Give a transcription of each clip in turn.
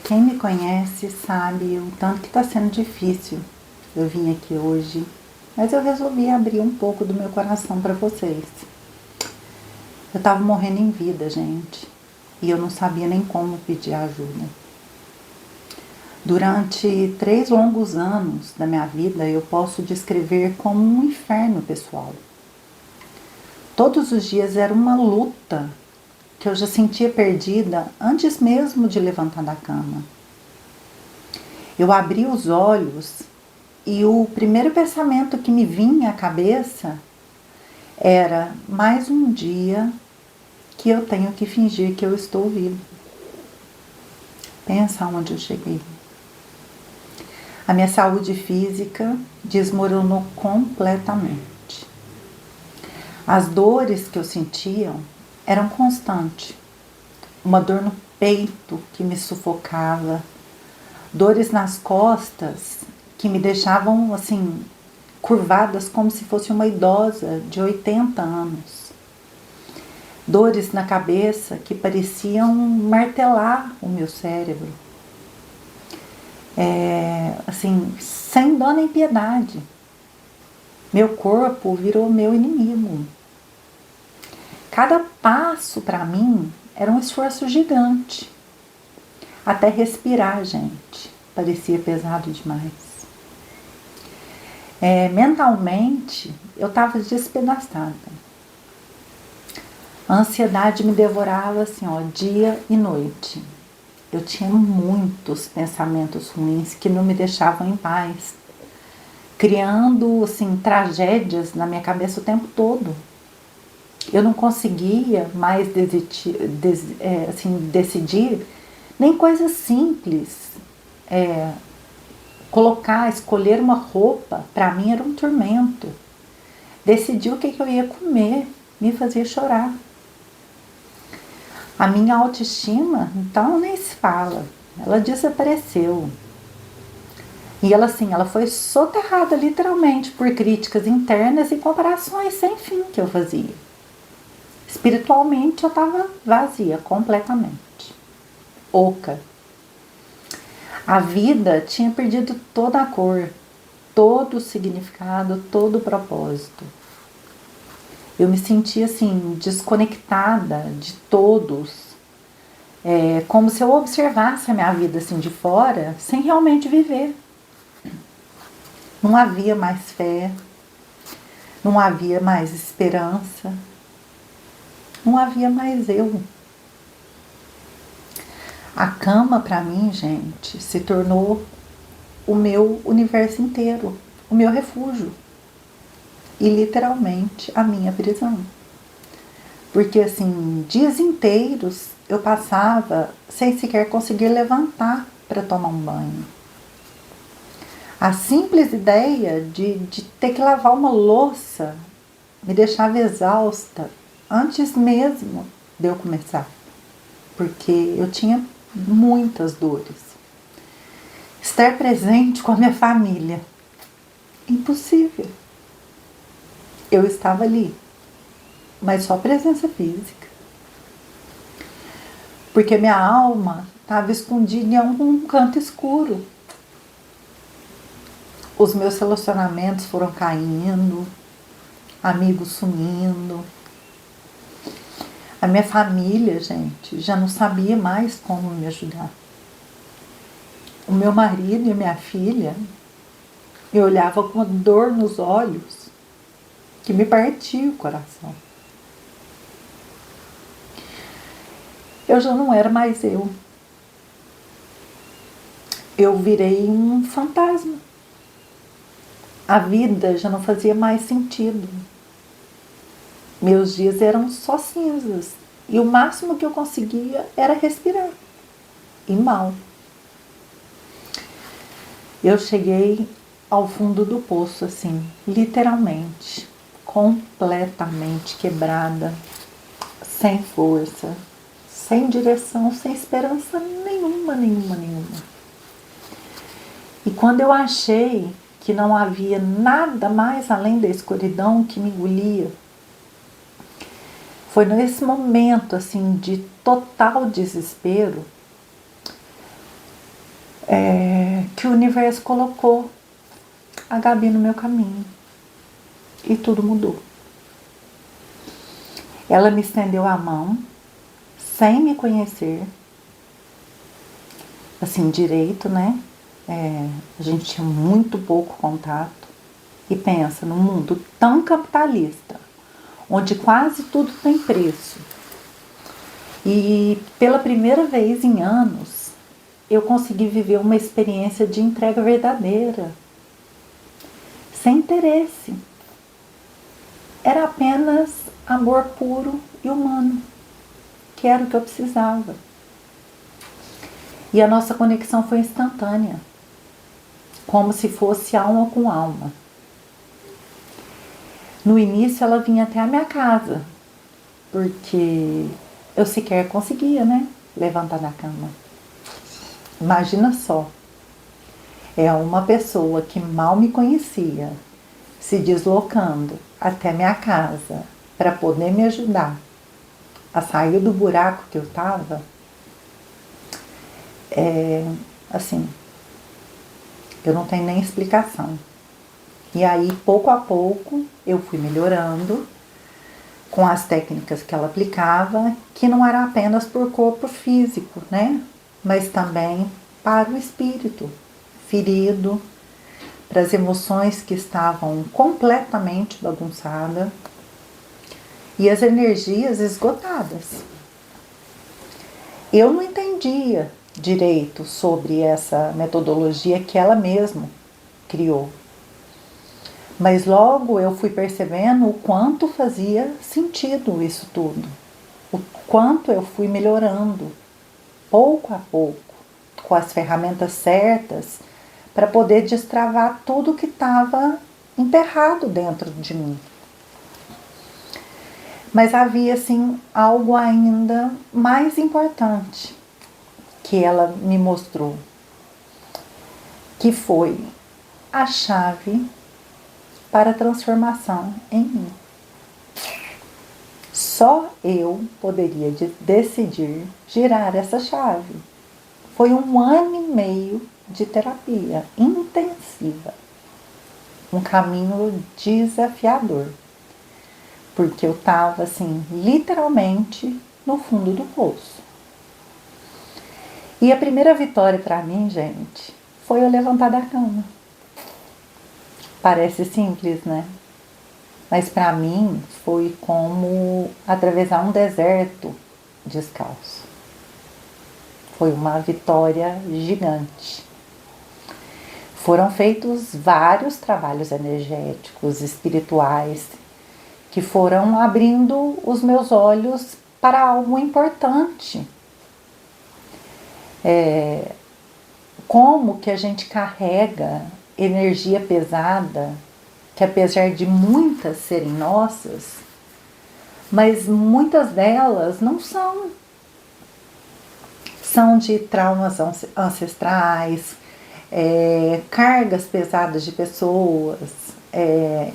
Quem me conhece sabe o tanto que está sendo difícil eu vim aqui hoje, mas eu resolvi abrir um pouco do meu coração para vocês. Eu estava morrendo em vida, gente, e eu não sabia nem como pedir ajuda. Durante 3 longos anos da minha vida, eu posso descrever como um inferno pessoal. Todos os dias era uma luta que eu já sentia perdida antes mesmo de levantar da cama. Eu abri os olhos e o primeiro pensamento que me vinha à cabeça era: mais um dia que eu tenho que fingir que eu estou vivo. Pensa onde eu cheguei. A minha saúde física desmoronou completamente. As dores que eu sentia eram constantes. Uma dor no peito que me sufocava, dores nas costas que me deixavam assim, curvadas como se fosse uma idosa de 80 anos. Dores na cabeça que pareciam martelar o meu cérebro. Assim, sem dó nem piedade. Meu corpo virou meu inimigo. Cada passo para mim era um esforço gigante. Até respirar, gente, parecia pesado demais. Mentalmente, eu estava despedaçada. A ansiedade me devorava assim, dia e noite. Eu tinha muitos pensamentos ruins que não me deixavam em paz, criando assim, tragédias na minha cabeça o tempo todo. Eu não conseguia mais decidir nem coisas simples. Escolher uma roupa, para mim era um tormento. Decidir o que eu ia comer me fazia chorar. A minha autoestima, então, nem se fala. Ela desapareceu. E ela foi soterrada literalmente por críticas internas e comparações sem fim que eu fazia. Espiritualmente eu estava vazia, completamente. Oca. A vida tinha perdido toda a cor, todo o significado, todo o propósito. Eu me sentia assim, desconectada de todos, como se eu observasse a minha vida assim de fora, sem realmente viver. Não havia mais fé, não havia mais esperança, não havia mais eu. A cama para mim, gente, se tornou o meu universo inteiro, o meu refúgio. E literalmente a minha prisão. Porque assim, dias inteiros eu passava sem sequer conseguir levantar para tomar um banho. A simples ideia de ter que lavar uma louça me deixava exausta antes mesmo de eu começar. Porque eu tinha muitas dores. Estar presente com a minha família, impossível. Eu estava ali, mas só presença física. Porque minha alma estava escondida em algum canto escuro. Os meus relacionamentos foram caindo, amigos sumindo. A minha família, gente, já não sabia mais como me ajudar. O meu marido e a minha filha, eu olhava com uma dor nos olhos que me partia o coração. Eu já não era mais eu. Eu virei um fantasma. A vida já não fazia mais sentido. Meus dias eram só cinzas. E o máximo que eu conseguia era respirar. E mal. Eu cheguei ao fundo do poço, assim, literalmente. Completamente quebrada. Sem força. Sem direção, sem esperança nenhuma. E quando eu achei que não havia nada mais além da escuridão que me engolia, foi nesse momento assim de total desespero que o universo colocou a Gabi no meu caminho. E tudo mudou. Ela me estendeu a mão, sem me conhecer, assim, direito, né? A gente tinha muito pouco contato. E pensa, num mundo tão capitalista, onde quase tudo tem preço. E pela primeira vez em anos, eu consegui viver uma experiência de entrega verdadeira, sem interesse. Era apenas amor puro e humano, que era o que eu precisava. E a nossa conexão foi instantânea, como se fosse alma com alma. No início ela vinha até a minha casa, porque eu sequer conseguia, né, levantar da cama. Imagina só, uma pessoa que mal me conhecia, se deslocando até minha casa para poder me ajudar a sair do buraco que eu estava. Assim, eu não tenho nem explicação. E aí, pouco a pouco, eu fui melhorando com as técnicas que ela aplicava, que não era apenas por corpo físico, né? Mas também para o espírito ferido, para as emoções que estavam completamente bagunçadas e as energias esgotadas. Eu não entendia direito sobre essa metodologia que ela mesma criou. Mas logo eu fui percebendo o quanto fazia sentido isso tudo. O quanto eu fui melhorando, pouco a pouco, com as ferramentas certas, para poder destravar tudo que estava enterrado dentro de mim. Mas havia, assim, algo ainda mais importante que ela me mostrou, que foi a chave para a transformação em mim. Só eu poderia decidir girar essa chave. Foi 1 ano e meio de terapia intensiva. Um caminho desafiador. Porque eu estava, assim, literalmente no fundo do poço. E a primeira vitória para mim, gente, foi eu levantar da cama. Parece simples, né? Mas para mim foi como atravessar um deserto descalço. Foi uma vitória gigante. Foram feitos vários trabalhos energéticos, espirituais, que foram abrindo os meus olhos para algo importante. Como que a gente carrega energia pesada, que apesar de muitas serem nossas, mas muitas delas não são. São de traumas ancestrais, cargas pesadas de pessoas,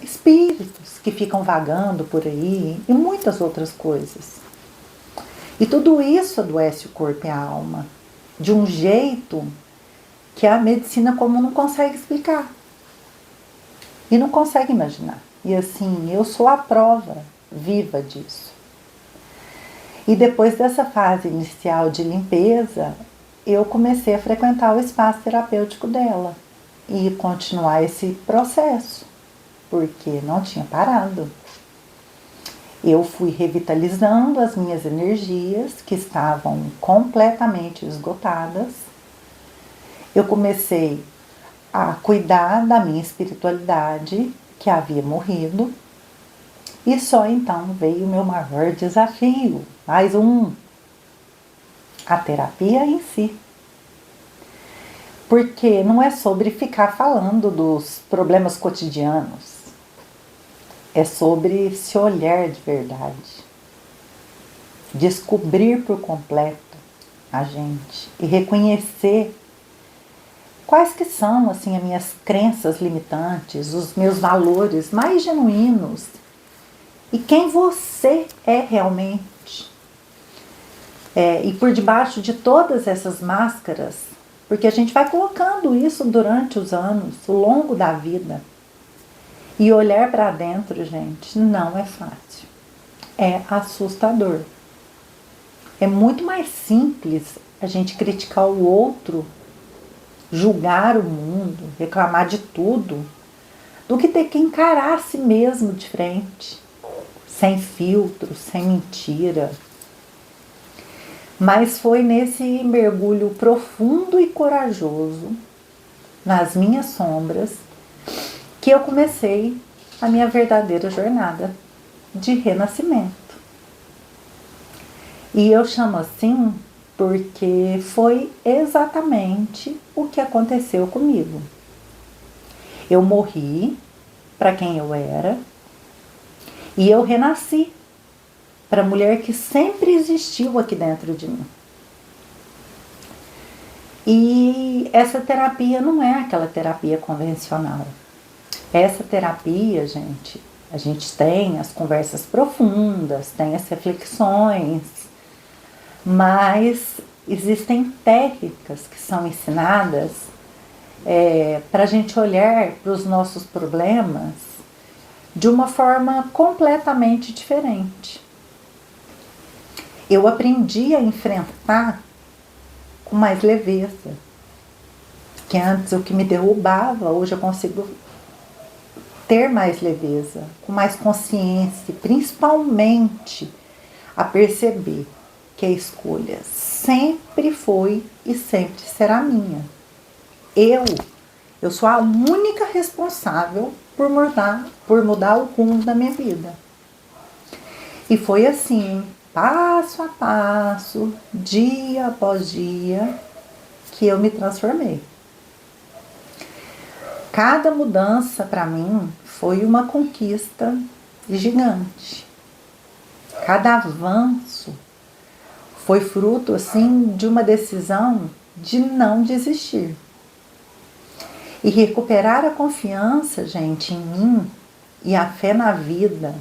espíritos que ficam vagando por aí e muitas outras coisas. E tudo isso adoece o corpo e a alma de um jeito que a medicina comum não consegue explicar e não consegue imaginar. E assim, eu sou a prova viva disso. E depois dessa fase inicial de limpeza, eu comecei a frequentar o espaço terapêutico dela e continuar esse processo, porque não tinha parado. Eu fui revitalizando as minhas energias, que estavam completamente esgotadas. Eu comecei a cuidar da minha espiritualidade, que havia morrido. E só então veio o meu maior desafio, mais um, a terapia em si. Porque não é sobre ficar falando dos problemas cotidianos, é sobre se olhar de verdade, descobrir por completo a gente e reconhecer quais que são assim, as minhas crenças limitantes, os meus valores mais genuínos e quem você é realmente. E por debaixo de todas essas máscaras Porque a gente vai colocando isso durante os anos, ao longo da vida. E olhar para dentro, gente, não é fácil. É assustador. É muito mais simples a gente criticar o outro, julgar o mundo, reclamar de tudo, do que ter que encarar a si mesmo de frente, sem filtro, sem mentira. Mas foi nesse mergulho profundo e corajoso, nas minhas sombras, que eu comecei a minha verdadeira jornada de renascimento. E eu chamo assim porque foi exatamente o que aconteceu comigo. Eu morri para quem eu era e eu renasci para a mulher que sempre existiu aqui dentro de mim. E essa terapia não é aquela terapia convencional. Essa terapia, gente, a gente tem as conversas profundas, tem as reflexões, mas existem técnicas que são ensinadas para a gente olhar para os nossos problemas de uma forma completamente diferente. Eu aprendi a enfrentar com mais leveza, que antes o que me derrubava, hoje eu consigo ter mais leveza, com mais consciência, principalmente a perceber que a escolha sempre foi e sempre será minha. Eu sou a única responsável por mudar o rumo da minha vida. E foi assim, passo a passo, dia após dia, que eu me transformei. Cada mudança para mim foi uma conquista gigante. Cada avanço foi fruto assim de uma decisão de não desistir. E recuperar a confiança, gente, em mim e a fé na vida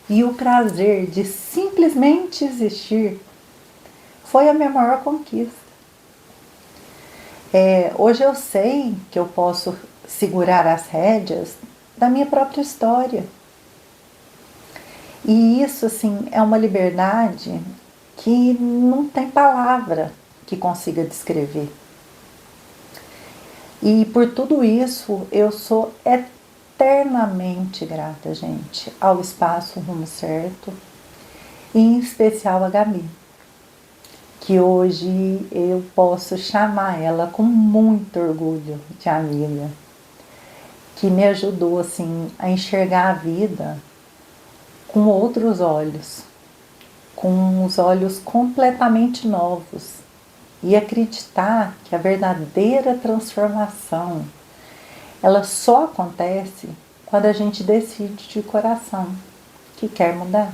e o prazer de simplesmente existir foi a minha maior conquista. Hoje eu sei que eu posso segurar as rédeas da minha própria história. E isso, assim, é uma liberdade que não tem palavra que consiga descrever. E por tudo isso, eu sou eternamente grata, gente, ao Espaço Rumo Certo, e em especial a Gabi, que hoje eu posso chamar ela com muito orgulho de amiga, que me ajudou assim a enxergar a vida com outros olhos, com os olhos completamente novos e acreditar que a verdadeira transformação ela só acontece quando a gente decide de coração que quer mudar.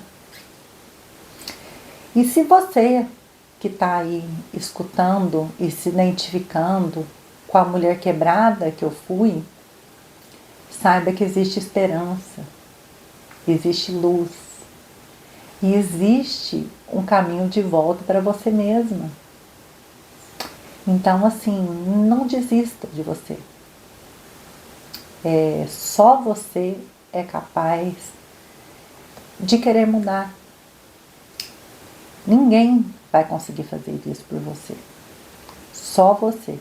E se você que está aí escutando e se identificando com a mulher quebrada que eu fui, saiba que existe esperança, existe luz e existe um caminho de volta para você mesma. Então, assim, não desista de você. Só você é capaz de querer mudar. Ninguém vai conseguir fazer isso por você. Só você.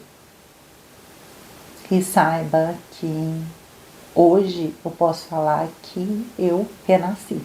E saiba que hoje eu posso falar que eu renasci.